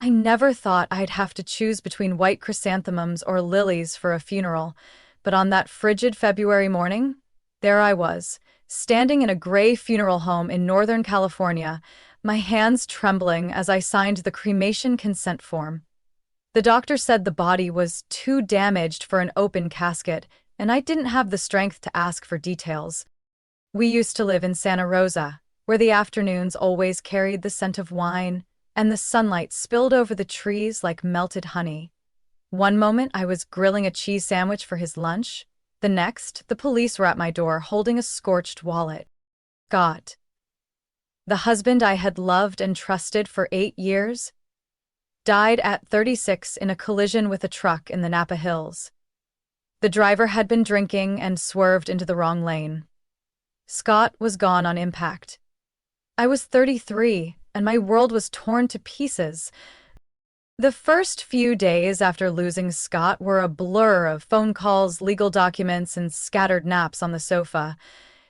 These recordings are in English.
I never thought I'd have to choose between white chrysanthemums or lilies for a funeral, but on that frigid February morning, there I was, standing in a gray funeral home in Northern California, my hands trembling as I signed the cremation consent form. The doctor said the body was too damaged for an open casket, and I didn't have the strength to ask for details. We used to live in Santa Rosa, where the afternoons always carried the scent of wine, and the sunlight spilled over the trees like melted honey. One moment I was grilling a cheese sandwich for his lunch. The next, the police were at my door holding a scorched wallet. Scott, the husband I had loved and trusted for 8 years, died at 36 in a collision with a truck in the Napa Hills. The driver had been drinking and swerved into the wrong lane. Scott was gone on impact. I was 33, and my world was torn to pieces. The first few days after losing Scott were a blur of phone calls, legal documents, and scattered naps on the sofa.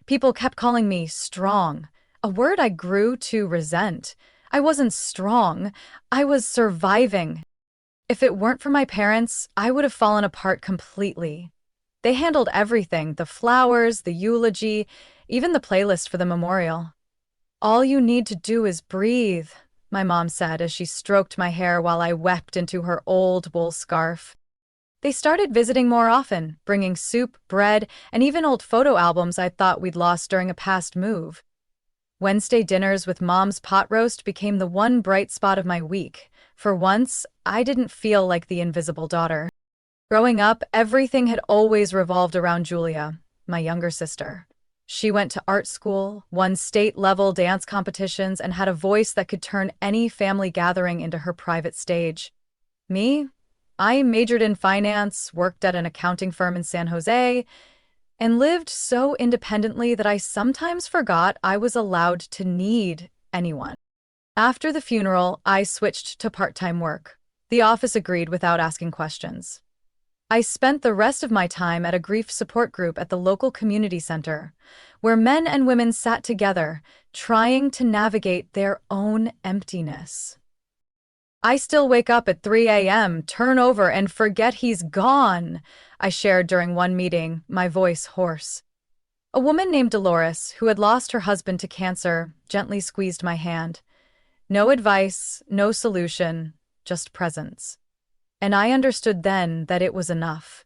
People kept calling me strong, a word I grew to resent. I wasn't strong, I was surviving. If it weren't for my parents, I would have fallen apart completely. They handled everything, the flowers, the eulogy, even the playlist for the memorial. "All you need to do is breathe," my mom said as she stroked my hair while I wept into her old wool scarf. They started visiting more often, bringing soup, bread, and even old photo albums I thought we'd lost during a past move. Wednesday dinners with Mom's pot roast became the one bright spot of my week. For once, I didn't feel like the invisible daughter. Growing up, everything had always revolved around Julia, my younger sister. She went to art school, won state-level dance competitions, and had a voice that could turn any family gathering into her private stage. Me? I majored in finance, worked at an accounting firm in San Jose, and lived so independently that I sometimes forgot I was allowed to need anyone. After the funeral, I switched to part-time work. The office agreed without asking questions. I spent the rest of my time at a grief support group at the local community center, where men and women sat together, trying to navigate their own emptiness. "I still wake up at 3 a.m., turn over, and forget he's gone," I shared during one meeting, my voice hoarse. A woman named Dolores, who had lost her husband to cancer, gently squeezed my hand. No advice, no solution, just presence. And I understood then that it was enough.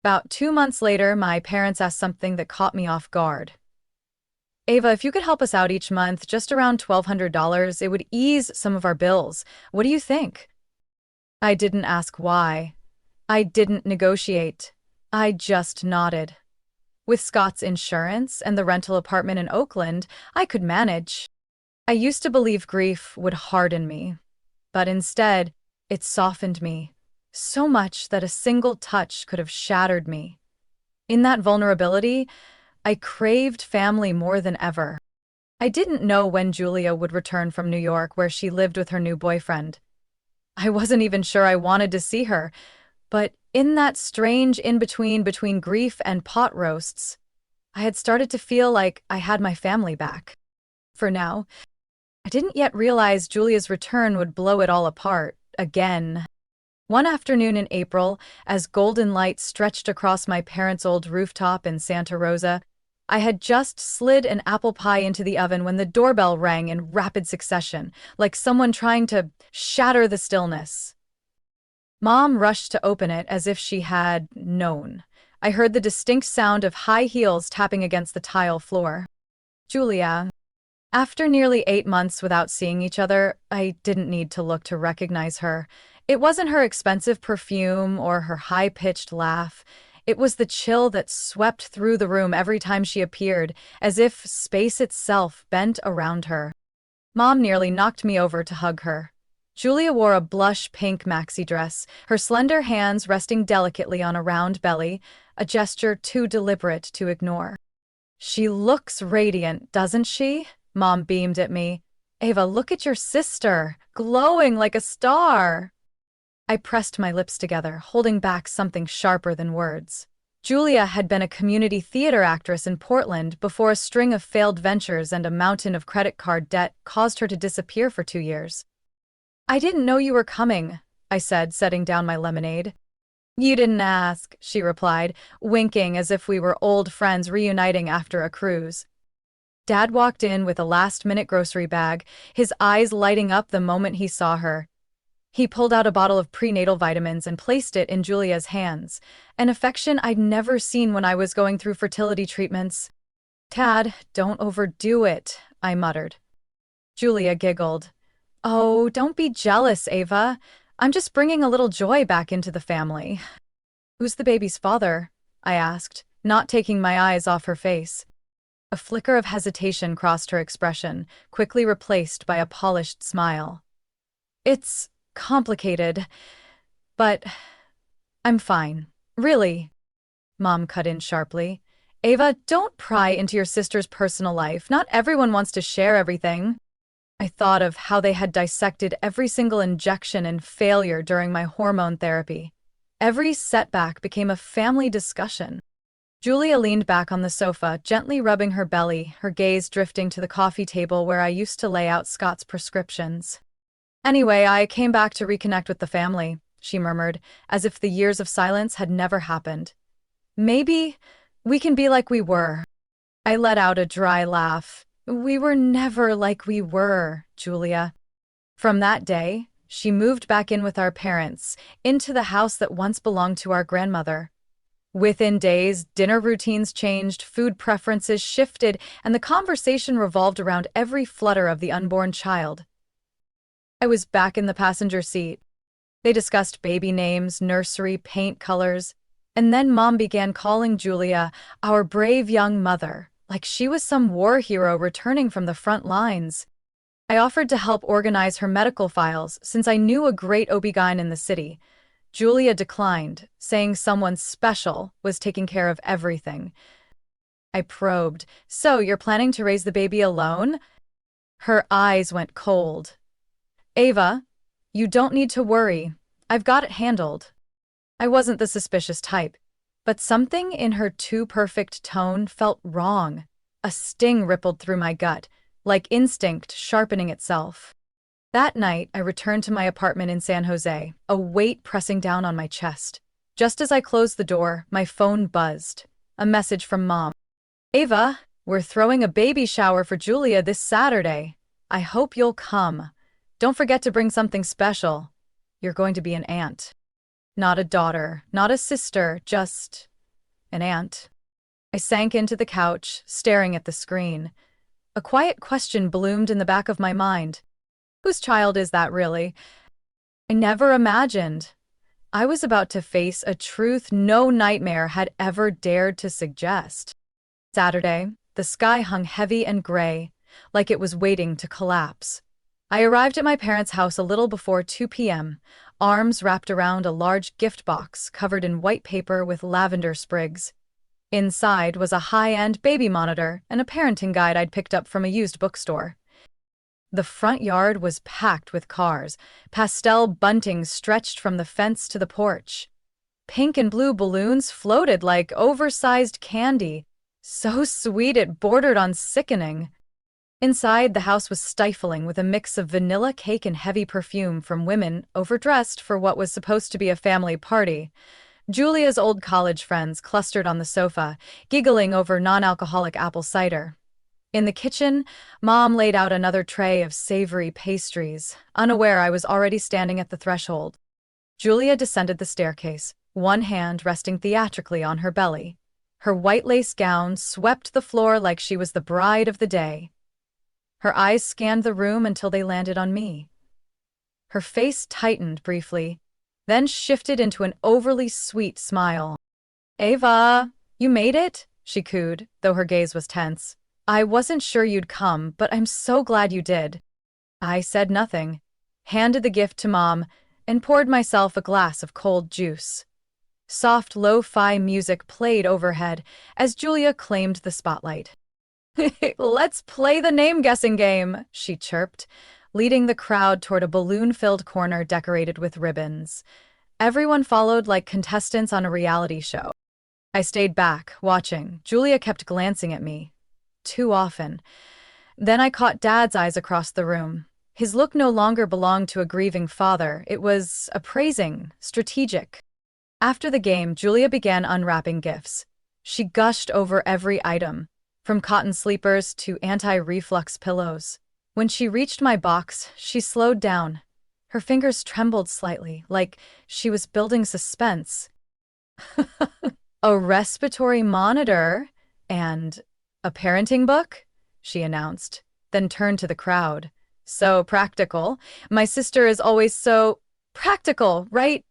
About 2 months later, my parents asked something that caught me off guard. "Ava, if you could help us out each month, just around $1,200, it would ease some of our bills. What do you think?" I didn't ask why. I didn't negotiate. I just nodded. With Scott's insurance and the rental apartment in Oakland, I could manage. I used to believe grief would harden me, but instead, it softened me. So much that a single touch could have shattered me. In that vulnerability, I craved family more than ever. I didn't know when Julia would return from New York, where she lived with her new boyfriend. I wasn't even sure I wanted to see her, but in that strange in-between between grief and pot roasts, I had started to feel like I had my family back. For now, I didn't yet realize Julia's return would blow it all apart, again. One afternoon in April, as golden light stretched across my parents' old rooftop in Santa Rosa, I had just slid an apple pie into the oven when the doorbell rang in rapid succession, like someone trying to shatter the stillness. Mom rushed to open it as if she had known. I heard the distinct sound of high heels tapping against the tile floor. "Julia." After nearly 8 months without seeing each other, I didn't need to look to recognize her. It wasn't her expensive perfume or her high-pitched laugh. It was the chill that swept through the room every time she appeared, as if space itself bent around her. Mom nearly knocked me over to hug her. Julia wore a blush pink maxi dress, her slender hands resting delicately on a round belly, a gesture too deliberate to ignore. "She looks radiant, doesn't she?" Mom beamed at me. "Ava, look at your sister, glowing like a star." I pressed my lips together, holding back something sharper than words. Julia had been a community theater actress in Portland before a string of failed ventures and a mountain of credit card debt caused her to disappear for 2 years. I didn't know you were coming, I said, setting down my lemonade. You didn't ask, she replied, winking as if we were old friends reuniting after a cruise. Dad walked in with a last-minute grocery bag, his eyes lighting up the moment he saw her. He pulled out a bottle of prenatal vitamins and placed it in Julia's hands, an affection I'd never seen when I was going through fertility treatments. Dad, don't overdo it, I muttered. Julia giggled. Oh, don't be jealous, Ava. I'm just bringing a little joy back into the family. Who's the baby's father? I asked, not taking my eyes off her face. A flicker of hesitation crossed her expression, quickly replaced by a polished smile. It's complicated, but I'm fine. Really? Mom cut in sharply. Ava, don't pry into your sister's personal life. Not everyone wants to share everything. I thought of how they had dissected every single injection and failure during my hormone therapy. Every setback became a family discussion. Julia leaned back on the sofa, gently rubbing her belly, her gaze drifting to the coffee table where I used to lay out Scott's prescriptions. Anyway, I came back to reconnect with the family, she murmured, as if the years of silence had never happened. Maybe we can be like we were. I let out a dry laugh. We were never like we were, Julia. From that day, she moved back in with our parents, into the house that once belonged to our grandmother. Within days, dinner routines changed, food preferences shifted, and the conversation revolved around every flutter of the unborn child. I was back in the passenger seat. They discussed baby names, nursery, paint colors, and then Mom began calling Julia our brave young mother, like she was some war hero returning from the front lines. I offered to help organize her medical files since I knew a great OB-GYN in the city. Julia declined, saying someone special was taking care of everything. I probed, so you're planning to raise the baby alone? Her eyes went cold. Ava, you don't need to worry. I've got it handled. I wasn't the suspicious type, but something in her too-perfect tone felt wrong. A sting rippled through my gut, like instinct sharpening itself. That night, I returned to my apartment in San Jose, a weight pressing down on my chest. Just as I closed the door, my phone buzzed. A message from Mom. Ava, we're throwing a baby shower for Julia this Saturday. I hope you'll come. Don't forget to bring something special. You're going to be an aunt. Not a daughter, not a sister, just an aunt. I sank into the couch, staring at the screen. A quiet question bloomed in the back of my mind. Whose child is that really? I never imagined. I was about to face a truth no nightmare had ever dared to suggest. Saturday, the sky hung heavy and gray, like it was waiting to collapse. I arrived at my parents' house a little before 2 p.m., arms wrapped around a large gift box covered in white paper with lavender sprigs. Inside was a high-end baby monitor and a parenting guide I'd picked up from a used bookstore. The front yard was packed with cars. Pastel bunting stretched from the fence to the porch. Pink and blue balloons floated like oversized candy. So sweet it bordered on sickening. Inside, the house was stifling with a mix of vanilla cake and heavy perfume from women overdressed for what was supposed to be a family party. Julia's old college friends clustered on the sofa, giggling over non-alcoholic apple cider. In the kitchen, Mom laid out another tray of savory pastries, unaware I was already standing at the threshold. Julia descended the staircase, one hand resting theatrically on her belly. Her white lace gown swept the floor like she was the bride of the day. Her eyes scanned the room until they landed on me. Her face tightened briefly, then shifted into an overly sweet smile. Ava, you made it? She cooed, though her gaze was tense. I wasn't sure you'd come, but I'm so glad you did. I said nothing, handed the gift to Mom, and poured myself a glass of cold juice. Soft lo-fi music played overhead as Julia claimed the spotlight. Let's play the name-guessing game, she chirped, leading the crowd toward a balloon-filled corner decorated with ribbons. Everyone followed like contestants on a reality show. I stayed back, watching. Julia kept glancing at me. Too often. Then I caught Dad's eyes across the room. His look no longer belonged to a grieving father, it was appraising, strategic. After the game, Julia began unwrapping gifts. She gushed over every item, from cotton sleepers to anti-reflux pillows. When she reached my box, she slowed down. Her fingers trembled slightly, like she was building suspense. A respiratory monitor and a parenting book, she announced, then turned to the crowd. So practical. My sister is always so practical, right?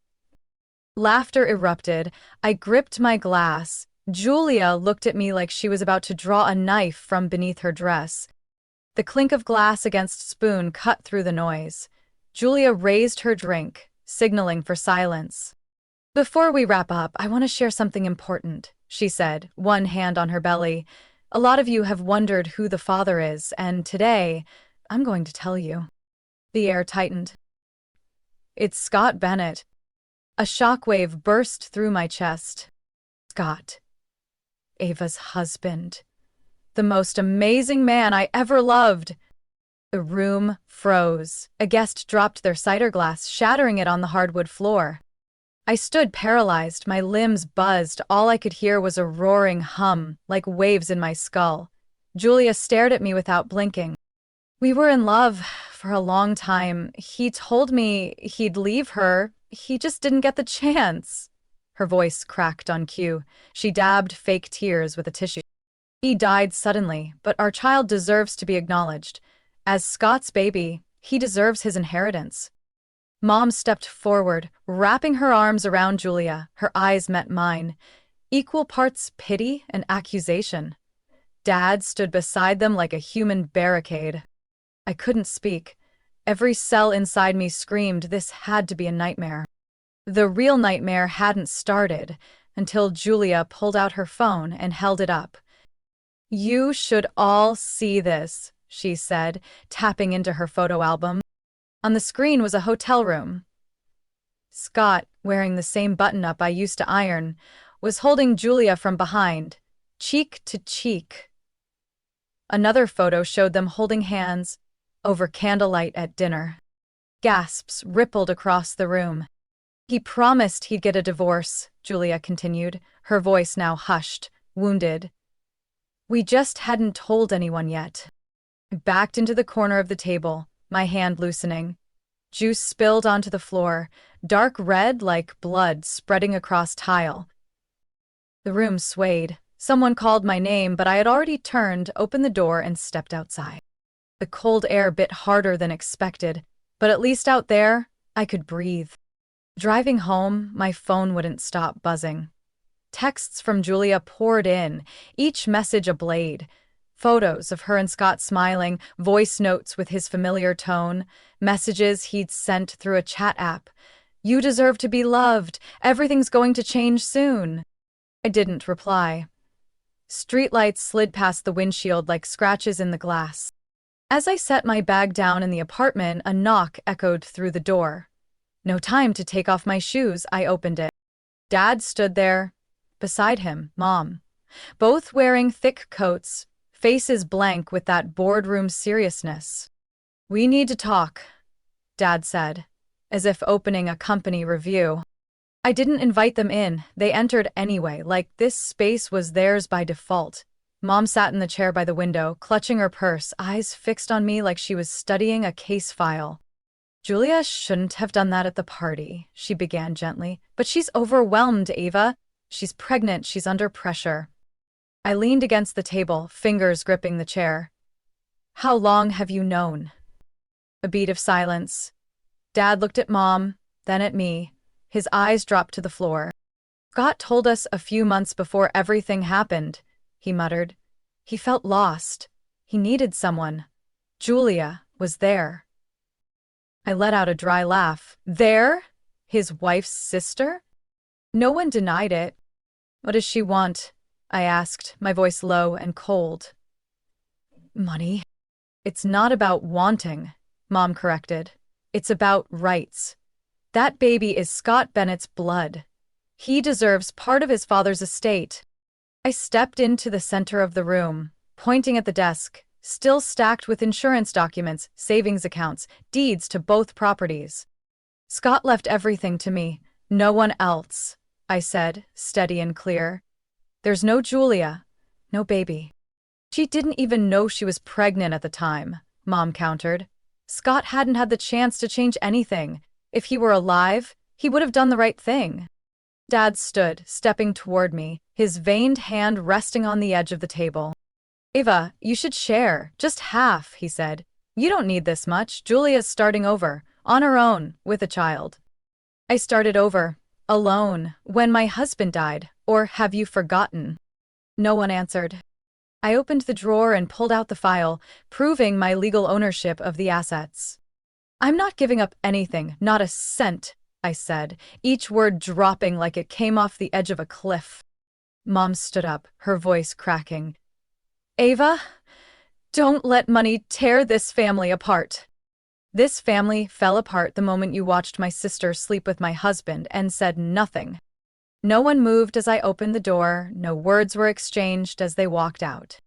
Laughter erupted. I gripped my glass. Julia looked at me like she was about to draw a knife from beneath her dress. The clink of glass against spoon cut through the noise. Julia raised her drink, signaling for silence. Before we wrap up, I want to share something important, she said, one hand on her belly. A lot of you have wondered who the father is, and today, I'm going to tell you. The air tightened. It's Scott Bennett. A shockwave burst through my chest. Scott. Ava's husband. The most amazing man I ever loved. The room froze. A guest dropped their cider glass, shattering it on the hardwood floor. I stood paralyzed, my limbs buzzed. All I could hear was a roaring hum, like waves in my skull. Julia stared at me without blinking. We were in love for a long time. He told me he'd leave her. He just didn't get the chance. Her voice cracked on cue. She dabbed fake tears with a tissue. He died suddenly, but our child deserves to be acknowledged. As Scott's baby, he deserves his inheritance. Mom stepped forward, wrapping her arms around Julia. Her eyes met mine, equal parts pity and accusation. Dad stood beside them like a human barricade. I couldn't speak. Every cell inside me screamed this had to be a nightmare. The real nightmare hadn't started until Julia pulled out her phone and held it up. You should all see this, she said, tapping into her photo album. On the screen was a hotel room. Scott, wearing the same button-up I used to iron, was holding Julia from behind, cheek to cheek. Another photo showed them holding hands over candlelight at dinner. Gasps rippled across the room. He promised he'd get a divorce, Julia continued, her voice now hushed, wounded. We just hadn't told anyone yet. I backed into the corner of the table, my hand loosening. Juice spilled onto the floor, dark red like blood spreading across tile. The room swayed. Someone called my name, but I had already turned, opened the door, and stepped outside. The cold air bit harder than expected, but at least out there, I could breathe. Driving home, my phone wouldn't stop buzzing. Texts from Julia poured in, each message a blade. Photos of her and Scott smiling, voice notes with his familiar tone, messages he'd sent through a chat app. You deserve to be loved. Everything's going to change soon. I didn't reply. Streetlights slid past the windshield like scratches in the glass. As I set my bag down in the apartment, a knock echoed through the door. No time to take off my shoes, I opened it. Dad stood there. Beside him, Mom. Both wearing thick coats, faces blank with that boardroom seriousness. We need to talk, Dad said, as if opening a company review. I didn't invite them in. They entered anyway, like this space was theirs by default. Mom sat in the chair by the window, clutching her purse, eyes fixed on me like she was studying a case file. Julia shouldn't have done that at the party, she began gently. But she's overwhelmed, Ava. She's pregnant, she's under pressure. I leaned against the table, fingers gripping the chair. How long have you known? A beat of silence. Dad looked at Mom, then at me. His eyes dropped to the floor. Scott told us a few months before everything happened, he muttered. He felt lost. He needed someone. Julia was there. I let out a dry laugh. There? His wife's sister? No one denied it. What does she want? I asked, my voice low and cold. Money. It's not about wanting, Mom corrected. It's about rights. That baby is Scott Bennett's blood. He deserves part of his father's estate. I stepped into the center of the room, pointing at the desk, still stacked with insurance documents, savings accounts, deeds to both properties. Scott left everything to me. No one else, I said, steady and clear. There's no Julia, no baby. She didn't even know she was pregnant at the time, Mom countered. Scott hadn't had the chance to change anything. If he were alive, he would have done the right thing. Dad stood, stepping toward me, his veined hand resting on the edge of the table. Ava, you should share, just half, he said. You don't need this much. Julia's starting over, on her own, with a child. I started over, alone, when my husband died, or have you forgotten? No one answered. I opened the drawer and pulled out the file, proving my legal ownership of the assets. I'm not giving up anything, not a cent, I said, each word dropping like it came off the edge of a cliff. Mom stood up, her voice cracking. Ava, don't let money tear this family apart. This family fell apart the moment you watched my sister sleep with my husband and said nothing. No one moved as I opened the door, no words were exchanged as they walked out.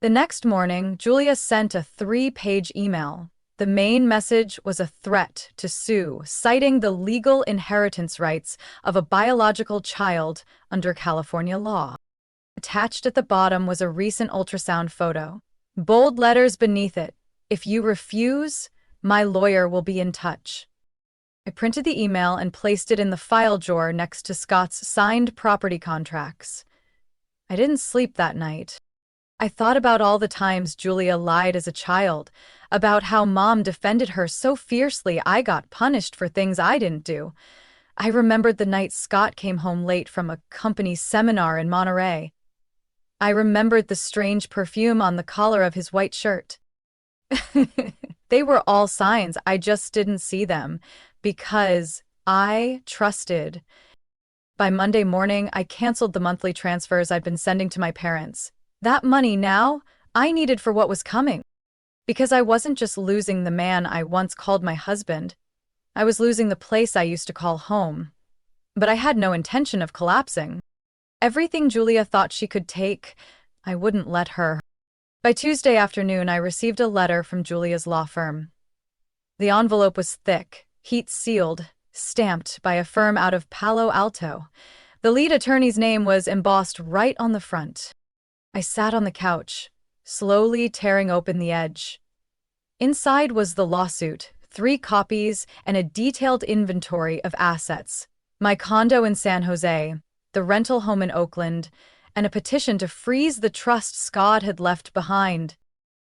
The next morning, Julia sent a 3-page email. The main message was a threat to sue, citing the legal inheritance rights of a biological child under California law. Attached at the bottom was a recent ultrasound photo. Bold letters beneath it, "If you refuse, my lawyer will be in touch." I printed the email and placed it in the file drawer next to Scott's signed property contracts. I didn't sleep that night. I thought about all the times Julia lied as a child, about how Mom defended her so fiercely I got punished for things I didn't do. I remembered the night Scott came home late from a company seminar in Monterey. I remembered the strange perfume on the collar of his white shirt. They were all signs, I just didn't see them, because I trusted. By Monday morning, I canceled the monthly transfers I'd been sending to my parents. That money now, I needed for what was coming. Because I wasn't just losing the man I once called my husband, I was losing the place I used to call home. But I had no intention of collapsing. Everything Julia thought she could take, I wouldn't let her. By Tuesday afternoon, I received a letter from Julia's law firm. The envelope was thick, heat-sealed, stamped by a firm out of Palo Alto. The lead attorney's name was embossed right on the front. I sat on the couch, slowly tearing open the edge. Inside was the lawsuit, 3 copies, and a detailed inventory of assets. My condo in San Jose, the rental home in Oakland, and a petition to freeze the trust Scott had left behind.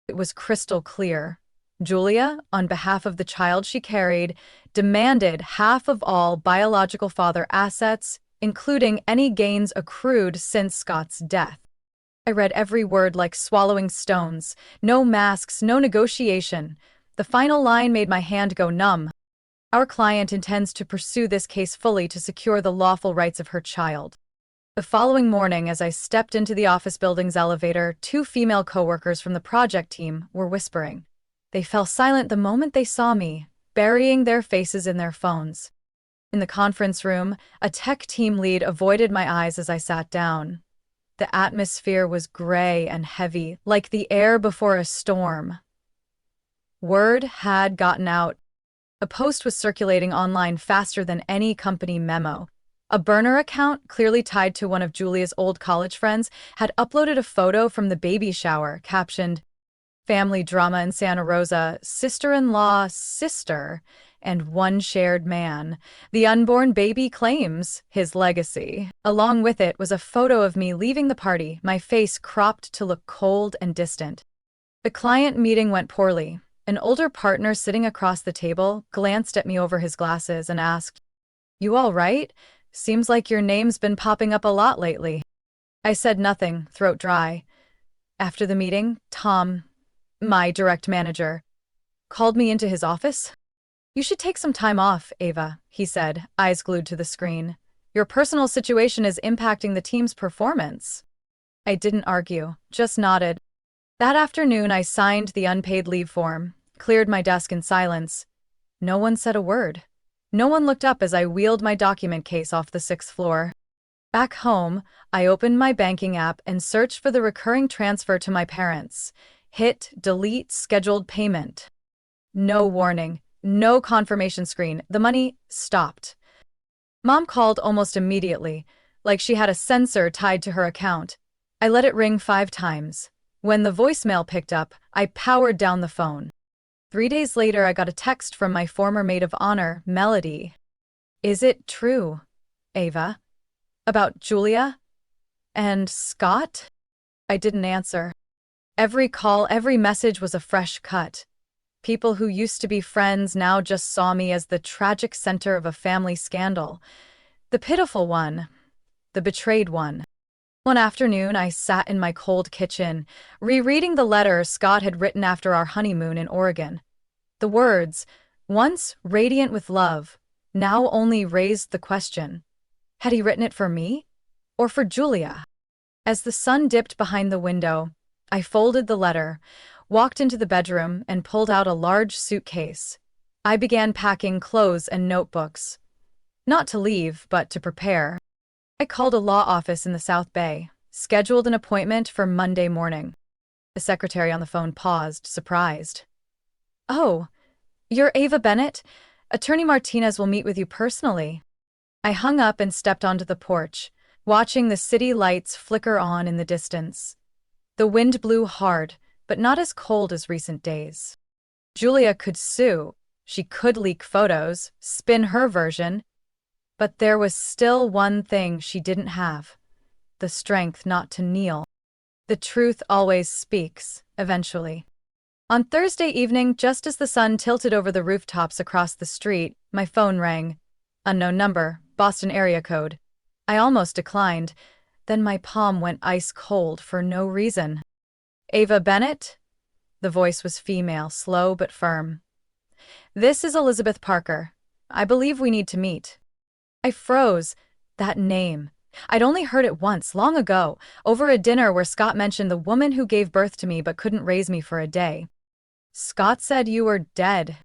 It was crystal clear. Julia, on behalf of the child she carried, demanded half of all biological father assets, including any gains accrued since Scott's death. I read every word like swallowing stones. No masks, no negotiation. The final line made my hand go numb. Our client intends to pursue this case fully to secure the lawful rights of her child. The following morning, as I stepped into the office building's elevator, 2 female coworkers from the project team were whispering. They fell silent the moment they saw me, burying their faces in their phones. In the conference room, a tech team lead avoided my eyes as I sat down. The atmosphere was gray and heavy, like the air before a storm. Word had gotten out. A post was circulating online faster than any company memo. A burner account, clearly tied to one of Julia's old college friends, had uploaded a photo from the baby shower, captioned, "Family drama in Santa Rosa, sister-in-law, sister, and one shared man. The unborn baby claims his legacy." Along with it was a photo of me leaving the party, my face cropped to look cold and distant. The client meeting went poorly. An older partner sitting across the table glanced at me over his glasses and asked, "You all right? Seems like your name's been popping up a lot lately." I said nothing, throat dry. After the meeting, Tom, my direct manager, called me into his office. "You should take some time off, Ava," he said, eyes glued to the screen. "Your personal situation is impacting the team's performance." I didn't argue, just nodded. That afternoon, I signed the unpaid leave form, cleared my desk in silence. No one said a word. No one looked up as I wheeled my document case off the 6th floor. Back home, I opened my banking app and searched for the recurring transfer to my parents. Hit delete scheduled payment. No warning, no confirmation screen. The money stopped. Mom called almost immediately, like she had a sensor tied to her account. I let it ring 5 times. When the voicemail picked up, I powered down the phone. 3 days later, I got a text from my former maid of honor, Melody. Is it true, Ava? About Julia? And Scott? I didn't answer. Every call, every message was a fresh cut. People who used to be friends now just saw me as the tragic center of a family scandal. The pitiful one. The betrayed one. One afternoon, I sat in my cold kitchen, rereading the letter Scott had written after our honeymoon in Oregon. The words, once radiant with love, now only raised the question. Had he written it for me? Or for Julia? As the sun dipped behind the window, I folded the letter, walked into the bedroom, and pulled out a large suitcase. I began packing clothes and notebooks. Not to leave, but to prepare. I called a law office in the South Bay, scheduled an appointment for Monday morning. The secretary on the phone paused, surprised. Oh, you're Ava Bennett? Attorney Martinez will meet with you personally. I hung up and stepped onto the porch, watching the city lights flicker on in the distance. The wind blew hard, but not as cold as recent days. Julia could sue. She could leak photos, spin her version. But there was still one thing she didn't have: the strength not to kneel. The truth always speaks, eventually. On Thursday evening, just as the sun tilted over the rooftops across the street, my phone rang. Unknown number, Boston area code. I almost declined. Then my palm went ice cold for no reason. Ava Bennett? The voice was female, slow but firm. This is Elizabeth Parker. I believe we need to meet. I froze. That name. I'd only heard it once, long ago, over a dinner where Scott mentioned the woman who gave birth to me but couldn't raise me for a day. Scott said you were dead.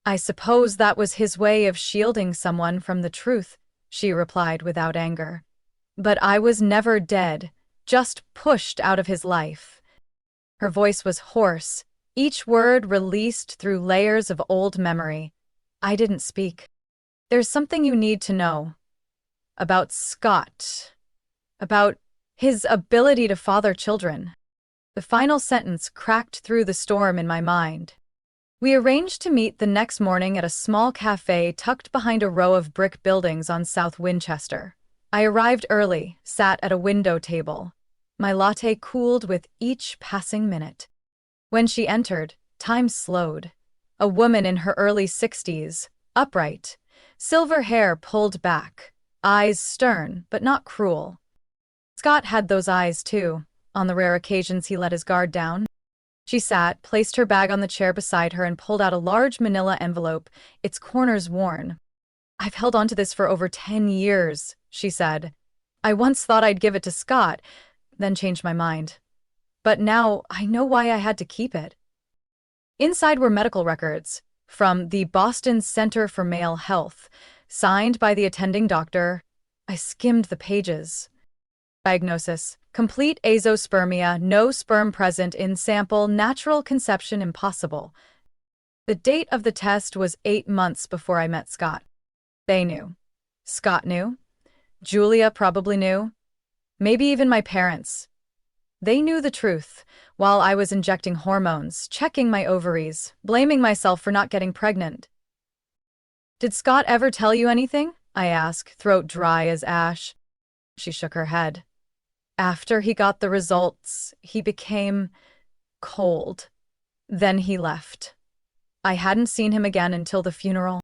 I suppose that was his way of shielding someone from the truth, she replied without anger. But I was never dead, just pushed out of his life. Her voice was hoarse, each word released through layers of old memory. I didn't speak. There's something you need to know. About Scott. About his ability to father children. The final sentence cracked through the storm in my mind. We arranged to meet the next morning at a small cafe tucked behind a row of brick buildings on South Winchester. I arrived early, sat at a window table. My latte cooled with each passing minute. When she entered, time slowed. A woman in her early 60s, upright, silver hair pulled back, eyes stern but not cruel. Scott had those eyes too, on the rare occasions he let his guard down. She sat, placed her bag on the chair beside her, and pulled out a large manila envelope, its corners worn. I've held onto this for over 10 years, she said. I once thought I'd give it to Scott, then changed my mind. But now I know why I had to keep it. Inside were medical records from the Boston Center for Male Health, signed by the attending doctor. I skimmed the pages. Diagnosis: complete azoospermia, no sperm present in sample, natural conception impossible. The date of the test was 8 months before I met Scott. They knew. Scott knew. Julia probably knew. Maybe even my parents. They knew the truth, while I was injecting hormones, checking my ovaries, blaming myself for not getting pregnant. Did Scott ever tell you anything? I asked, throat dry as ash. She shook her head. After he got the results, he became cold. Then he left. I hadn't seen him again until the funeral.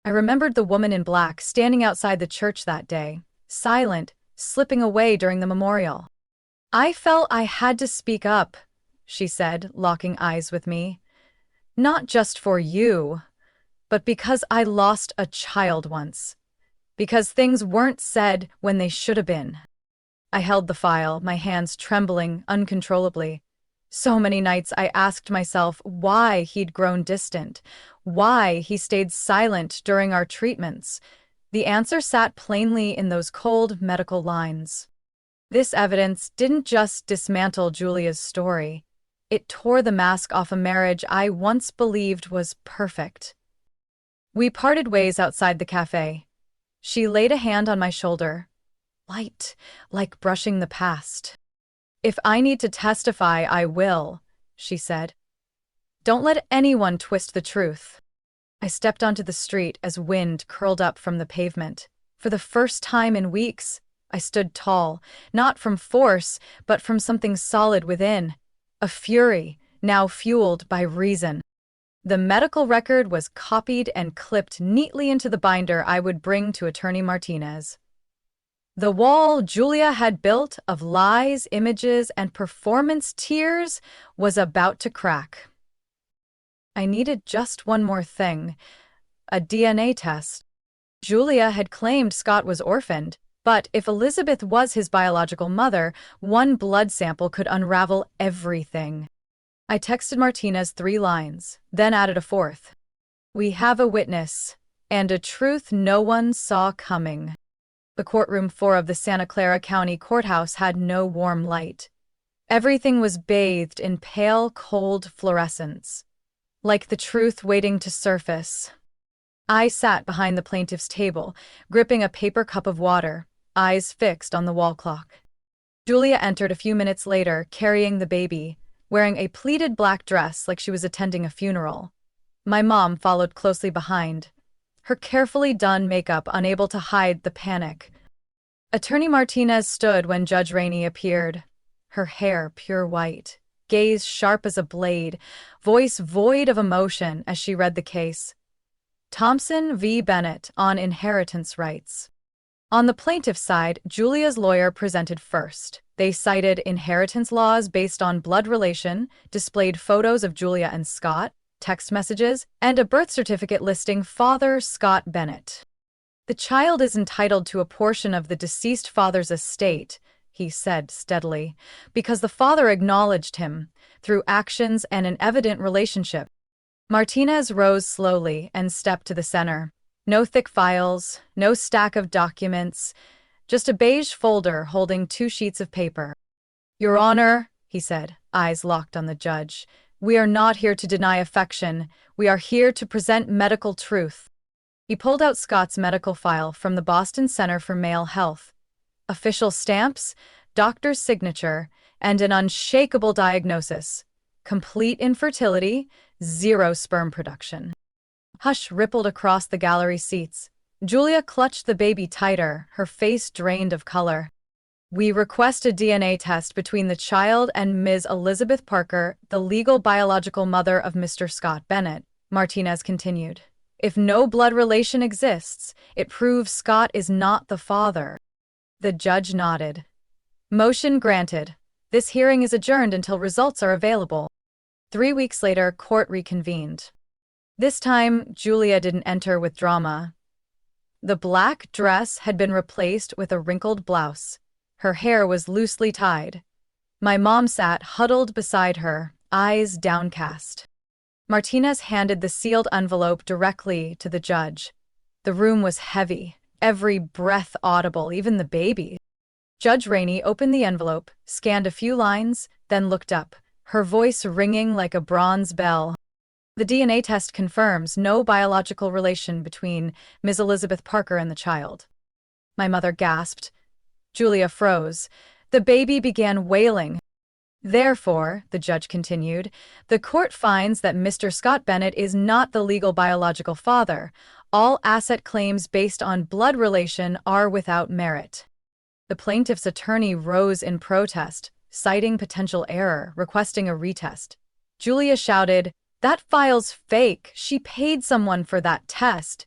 I remembered the woman in black standing outside the church that day, silent, slipping away during the memorial. I felt I had to speak up, she said, locking eyes with me. Not just for you, but because I lost a child once. Because things weren't said when they should have been. I held the file, my hands trembling uncontrollably. So many nights I asked myself why he'd grown distant, why he stayed silent during our treatments. The answer sat plainly in those cold medical lines. This evidence didn't just dismantle Julia's story. It tore the mask off a marriage I once believed was perfect. We parted ways outside the cafe. She laid a hand on my shoulder, light, like brushing the past. "If I need to testify, I will," she said. "Don't let anyone twist the truth." I stepped onto the street as wind curled up from the pavement. For the first time in weeks, I stood tall, not from force, but from something solid within, a fury, now fueled by reason. The medical record was copied and clipped neatly into the binder I would bring to Attorney Martinez. The wall Julia had built of lies, images, and performance tears was about to crack. I needed just one more thing, a DNA test. Julia had claimed Scott was orphaned, but if Elizabeth was his biological mother, one blood sample could unravel everything. I texted Martinez 3 lines, then added a fourth. "We have a witness, and a truth no one saw coming." The courtroom 4 of the Santa Clara County Courthouse had no warm light. Everything was bathed in pale, cold fluorescence, like the truth waiting to surface. I sat behind the plaintiff's table, gripping a paper cup of water, eyes fixed on the wall clock. Julia entered a few minutes later, carrying the baby, wearing a pleated black dress like she was attending a funeral. My mom followed closely behind, her carefully done makeup unable to hide the panic. Attorney Martinez stood when Judge Rainey appeared, her hair pure white, gaze sharp as a blade, voice void of emotion as she read the case. Thompson v. Bennett on inheritance rights. On the plaintiff's side, Julia's lawyer presented first. They cited inheritance laws based on blood relation, displayed photos of Julia and Scott, text messages, and a birth certificate listing Father Scott Bennett. "The child is entitled to a portion of the deceased father's estate," he said steadily, "because the father acknowledged him, through actions and an evident relationship." Martinez rose slowly and stepped to the center. No thick files, no stack of documents, just a beige folder holding 2 sheets of paper. "Your Honor," he said, eyes locked on the judge, "we are not here to deny affection. We are here to present medical truth." He pulled out Scott's medical file from the Boston Center for Male Health. Official stamps, doctor's signature, and an unshakable diagnosis. Complete infertility, 0 sperm production. Hush rippled across the gallery seats. Julia clutched the baby tighter, her face drained of color. "We request a DNA test between the child and Ms. Elizabeth Parker, the legal biological mother of Mr. Scott Bennett," Martinez continued. "If no blood relation exists, it proves Scott is not the father." The judge nodded. "Motion granted. This hearing is adjourned until results are available." 3 weeks later, court reconvened. This time, Julia didn't enter with drama. The black dress had been replaced with a wrinkled blouse. Her hair was loosely tied. My mom sat huddled beside her, eyes downcast. Martinez handed the sealed envelope directly to the judge. The room was heavy, every breath audible, even the baby. Judge Rainey opened the envelope, scanned a few lines, then looked up, her voice ringing like a bronze bell. "The DNA test confirms no biological relation between Ms. Elizabeth Parker and the child." My mother gasped. Julia froze. The baby began wailing. "Therefore," the judge continued, "the court finds that Mr. Scott Bennett is not the legal biological father. All asset claims based on blood relation are without merit." The plaintiff's attorney rose in protest, citing potential error, requesting a retest. Julia shouted, "That file's fake. She paid someone for that test."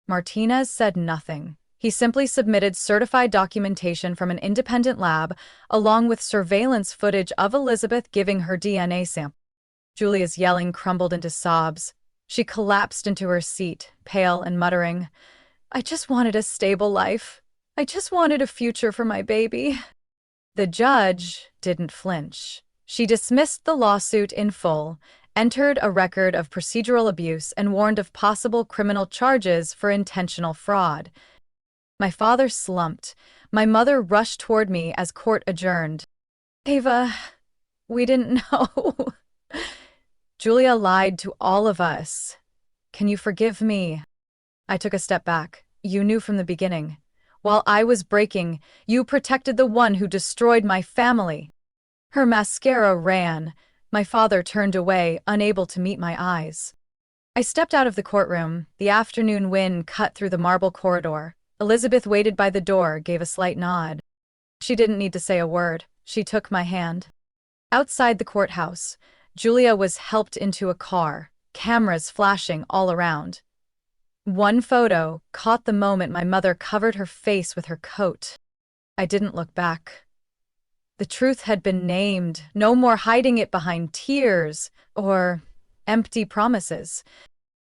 Martinez said nothing. He simply submitted certified documentation from an independent lab, along with surveillance footage of Elizabeth giving her DNA sample. Julia's yelling crumbled into sobs. She collapsed into her seat, pale and muttering, "I just wanted a stable life. I just wanted a future for my baby." The judge didn't flinch. She dismissed the lawsuit in full, entered a record of procedural abuse, and warned of possible criminal charges for intentional fraud. My father slumped. My mother rushed toward me as court adjourned. "Ava, We didn't know. Julia lied to all of us. Can you forgive me? I took a step back. You knew from the beginning. While I was breaking, you protected the one who destroyed my family. Her mascara ran. My father turned away, unable to meet my eyes. I stepped out of the courtroom. The afternoon wind cut through the marble corridor. Elizabeth waited by the door, gave a slight nod. She didn't need to say a word. She took my hand. Outside the courthouse, Julia was helped into a car, cameras flashing all around. One photo caught the moment my mother covered her face with her coat. I didn't look back. The truth had been named, no more hiding it behind tears or empty promises.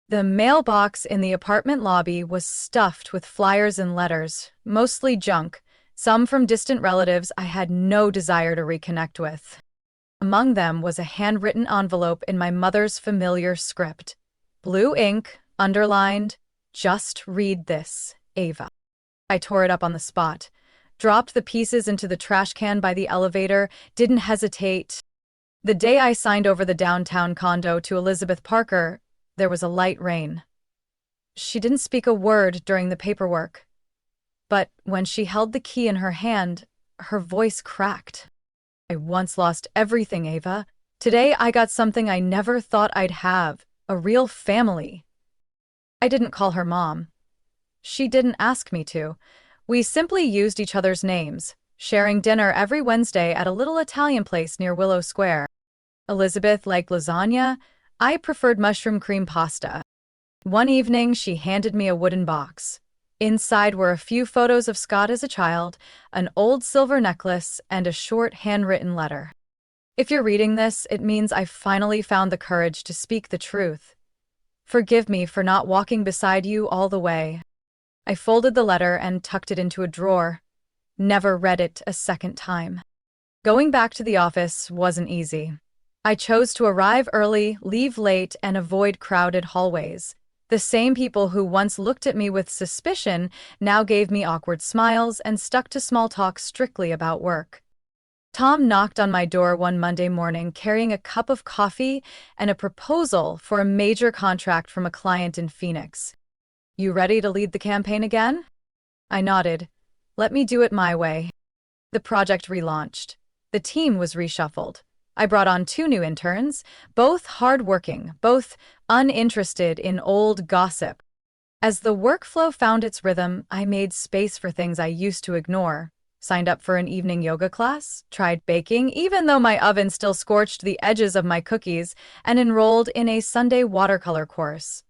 The mailbox in the apartment lobby was stuffed with flyers and letters, mostly junk, some from distant relatives I had no desire to reconnect with. Among them was a handwritten envelope in my mother's familiar script. Blue ink, underlined, "Just read this, Ava." I tore it up on the spot, dropped the pieces into the trash can by the elevator, didn't hesitate. The day I signed over the downtown condo to Elizabeth Parker, there was a light rain. She didn't speak a word during the paperwork, but when she held the key in her hand, her voice cracked. I once lost everything, Ava. Today I got something I never thought I'd have, a real family. I didn't call her mom. She didn't ask me to. We simply used each other's names, sharing dinner every Wednesday at a little Italian place near Willow Square. Elizabeth liked lasagna. I preferred mushroom cream pasta. One evening, she handed me a wooden box. Inside were a few photos of Scott as a child, an old silver necklace, and a short handwritten letter. If you're reading this, it means I've finally found the courage to speak the truth. Forgive me for not walking beside you all the way. I folded the letter and tucked it into a drawer. Never read it a second time. Going back to the office wasn't easy. I chose to arrive early, leave late, and avoid crowded hallways. The same people who once looked at me with suspicion now gave me awkward smiles and stuck to small talk strictly about work. Tom knocked on my door one Monday morning carrying a cup of coffee and a proposal for a major contract from a client in Phoenix. "You ready to lead the campaign again?" I nodded. "Let me do it my way." The project relaunched. The team was reshuffled. I brought on 2 new interns, both hardworking, both uninterested in old gossip. As the workflow found its rhythm, I made space for things I used to ignore. Signed up for an evening yoga class, tried baking, even though my oven still scorched the edges of my cookies, and enrolled in a Sunday watercolor course.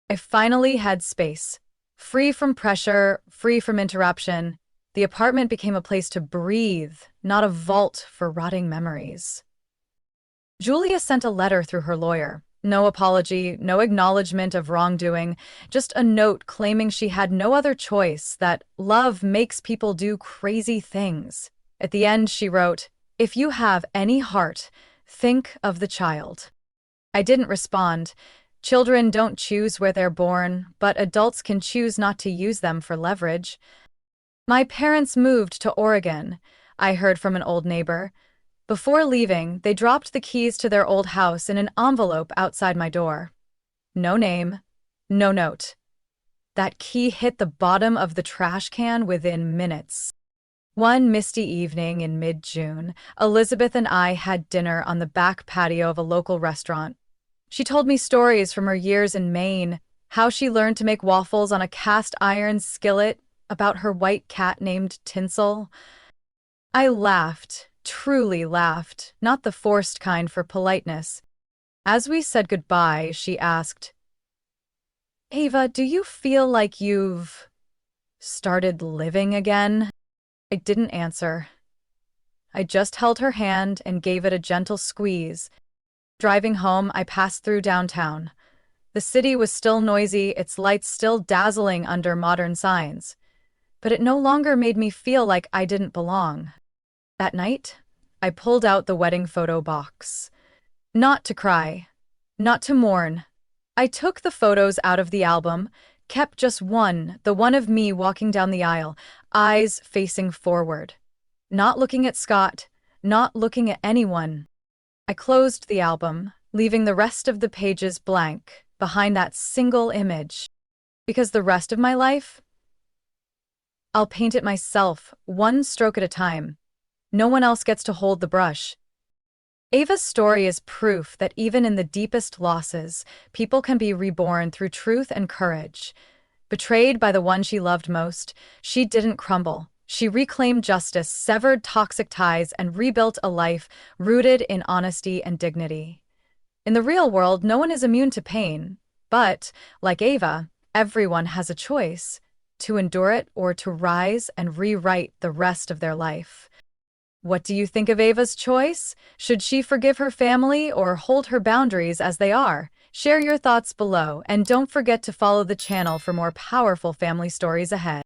I finally had space. Free from pressure, free from interruption. The apartment became a place to breathe, not a vault for rotting memories. Julia sent a letter through her lawyer. No apology, no acknowledgement of wrongdoing, just a note claiming she had no other choice, that love makes people do crazy things. At the end, she wrote, "If you have any heart, think of the child." I didn't respond. Children don't choose where they're born, but adults can choose not to use them for leverage. My parents moved to Oregon, I heard from an old neighbor. Before leaving, they dropped the keys to their old house in an envelope outside my door. No name, no note. That key hit the bottom of the trash can within minutes. One misty evening in mid-June, Elizabeth and I had dinner on the back patio of a local restaurant. She told me stories from her years in Maine, how she learned to make waffles on a cast iron skillet, about her white cat named Tinsel. I laughed. Truly laughed, not the forced kind for politeness. As we said goodbye, she asked, "Ava, do you feel like you've started living again?" I didn't answer. I just held her hand and gave it a gentle squeeze. Driving home, I passed through downtown. The city was still noisy, its lights still dazzling under modern signs. But it no longer made me feel like I didn't belong. That night, I pulled out the wedding photo box. Not to cry, not to mourn. I took the photos out of the album, kept just one, the one of me walking down the aisle, eyes facing forward. Not looking at Scott, not looking at anyone, I closed the album, leaving the rest of the pages blank behind that single image. Because the rest of my life, I'll paint it myself, one stroke at a time. No one else gets to hold the brush. Ava's story is proof that even in the deepest losses, people can be reborn through truth and courage. Betrayed by the one she loved most, she didn't crumble. She reclaimed justice, severed toxic ties, and rebuilt a life rooted in honesty and dignity. In the real world, no one is immune to pain, but, like Ava, everyone has a choice to endure it or to rise and rewrite the rest of their life. What do you think of Ava's choice? Should she forgive her family or hold her boundaries as they are? Share your thoughts below, and don't forget to follow the channel for more powerful family stories ahead.